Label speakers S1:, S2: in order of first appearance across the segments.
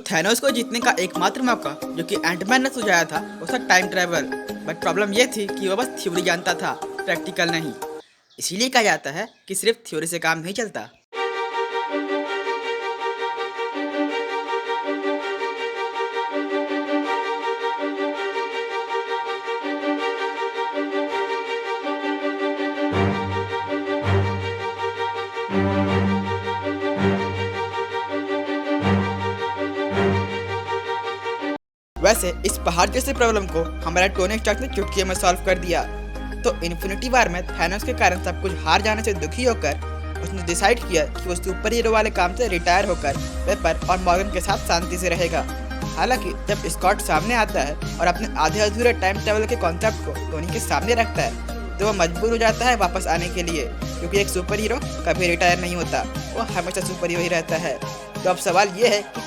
S1: Thanos को जीतने का एकमात्र मौका जो कि एंटमैन ने सुझाया था वो था टाइम ट्रैवल। बट प्रॉब्लम ये थी कि वो बस थ्योरी जानता था, प्रैक्टिकल नहीं। इसीलिए कहा जाता है कि सिर्फ थ्योरी से काम नहीं चलता। वैसे इस पहाड़ जैसे प्रॉब्लम को हमारा टोनी स्टार्क ने चुटकियों में सॉल्व कर दिया। तो इन्फिनिटी वार में थैनोस के कारण सब कुछ हार जाने से दुखी होकर उसने डिसाइड किया कि वो सुपर हीरो वाले काम से रिटायर होकर पेपर और मॉर्गन के साथ शांति से रहेगा। हालांकि जब स्कॉट सामने आता है और अपने आधे अधूरे टाइम ट्रेवल के कॉन्सेप्ट को टोनी के सामने रखता है तो वो मजबूर हो जाता है वापस आने के लिए, क्योंकि एक सुपर हीरो कभी रिटायर नहीं होता, वो हमेशा सुपर हीरो ही रहता है। तो अब सवाल ये है कि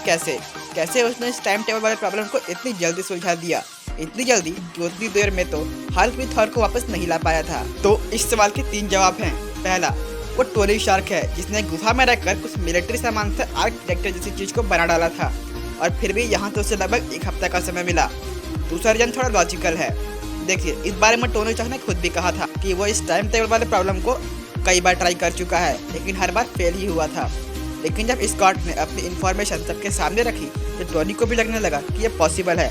S1: कैसे उसने इस टाइम टेबल वाले प्रॉब्लम को इतनी जल्दी सुलझा दिया, इतनी जल्दी कि उतनी देर में तो हल्क भी थॉर को वापस नहीं ला पाया था। तो इस सवाल के 3 जवाब हैं। पहला, वो टोनी स्टार्क है जिसने गुफा में रहकर कुछ मिलिट्री सामान से आर्किटेक्चर जैसी चीज को बना डाला था और फिर भी यहाँ तो उसे लगभग 1 हफ्ता का समय मिला। दूसरा रीजन थोड़ा लॉजिकल है। देखिए, इस बारे में टोनी स्टार्क ने खुद भी कहा था कि वो इस टाइम टेबल वाले प्रॉब्लम को कई बार ट्राई कर चुका है लेकिन हर बार फेल ही हुआ था। लेकिन जब स्कॉट ने अपनी इन्फॉर्मेशन सबके सामने रखी तो टोनी को भी लगने लगा कि ये पॉसिबल है।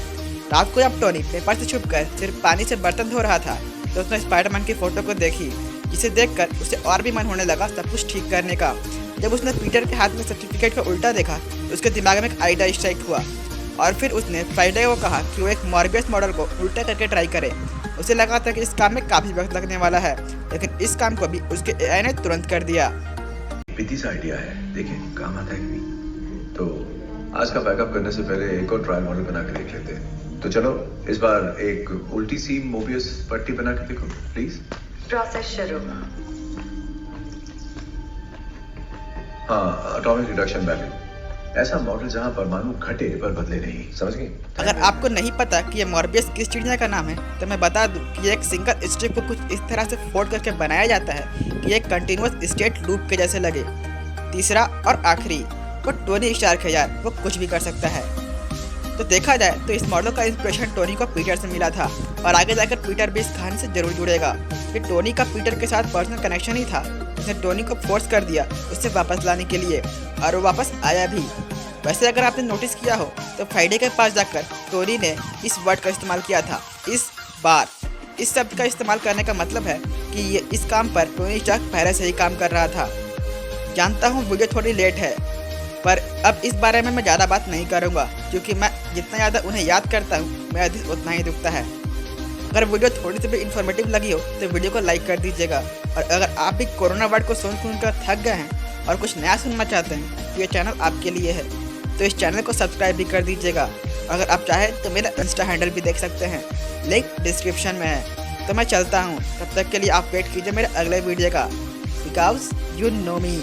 S1: रात को जब टोनी पेपर से छुपकर सिर्फ पानी से बर्तन धो रहा था तो उसने स्पाइडरमैन की फोटो को देखी, जिसे देखकर उसे और भी मन होने लगा सब कुछ ठीक करने का। जब उसने पीटर के हाथ में सर्टिफिकेट को उल्टा देखा तो उसके दिमाग में एक आइडिया स्ट्राइक हुआ और फिर उसने फ्राइडे को कहा कि वो एक मॉर्बियस मॉडल को उल्टा करके ट्राई करे। उसे लगा था कि इस काम में काफ़ी वक्त लगने वाला है, लेकिन इस काम को भी उसके एआई ने तुरंत कर दिया।
S2: पिती सा आइडिया है, देखिए काम आता है कि नहीं। तो आज का बैकअप करने से पहले एक और ट्रायल मॉडल बना के देख लेते हैं। तो चलो इस बार एक उल्टी सी मोबियस पट्टी बना के देखो प्लीज।
S3: प्रोसेस शुरू।
S2: हाँ, एटॉमिक रिडक्शन वैल्यू, ऐसा मॉडल जहां परमाणु घटे पर बदले नहीं, समझ गए?
S1: अगर आपको नहीं पता कि ये मॉर्बियस किस चिड़िया का नाम है तो मैं बता दूं कि ये एक सिंगल स्ट्रिप को कुछ इस तरह से फोल्ड करके बनाया जाता है कि एक कंटिन्यूअस स्टेट लूप के जैसे लगे। तीसरा और आखिरी, वो टोनी स्टार्क है यार, वो कुछ भी कर सकता है। तो देखा जाए तो इस मॉडल का इंस्पिरेशन टोनी को पीटर से मिला था और आगे जाकर पीटर भी इस कहानी से जरूर जुड़ेगा। कि टोनी का पीटर के साथ पर्सनल कनेक्शन ही था जिसने टोनी को फोर्स कर दिया उससे वापस लाने के लिए, और वो वापस आया भी। वैसे अगर आपने नोटिस किया हो तो फ्राइडे के पास जाकर टोनी ने इस वर्ड का इस्तेमाल किया था, इस बार। इस शब्द का इस्तेमाल करने का मतलब है कि ये इस काम पर टोनी स्टार्क पहले से ही काम कर रहा था। जानता हूँ वीडियो थोड़ी लेट है, पर अब इस बारे में मैं ज़्यादा बात नहीं करूँगा क्योंकि मैं जितना ज़्यादा उन्हें याद करता हूँ मेरा दिल उतना ही दुखता है। अगर वीडियो थोड़ी सी भी इन्फॉर्मेटिव लगी हो तो वीडियो को लाइक कर दीजिएगा, और अगर आप भी कोरोना वर्ड को सुन कर थक गए हैं और कुछ नया सुनना चाहते हैं तो ये चैनल आपके लिए है। तो इस चैनल को सब्सक्राइब भी कर दीजिएगा। अगर आप चाहें तो मेरा इंस्टा हैंडल भी देख सकते हैं, लिंक डिस्क्रिप्शन में है। तो मैं चलता हूँ, तब तक के लिए आप वेट कीजिए मेरे अगले वीडियो का, बिकॉज यू नो मी।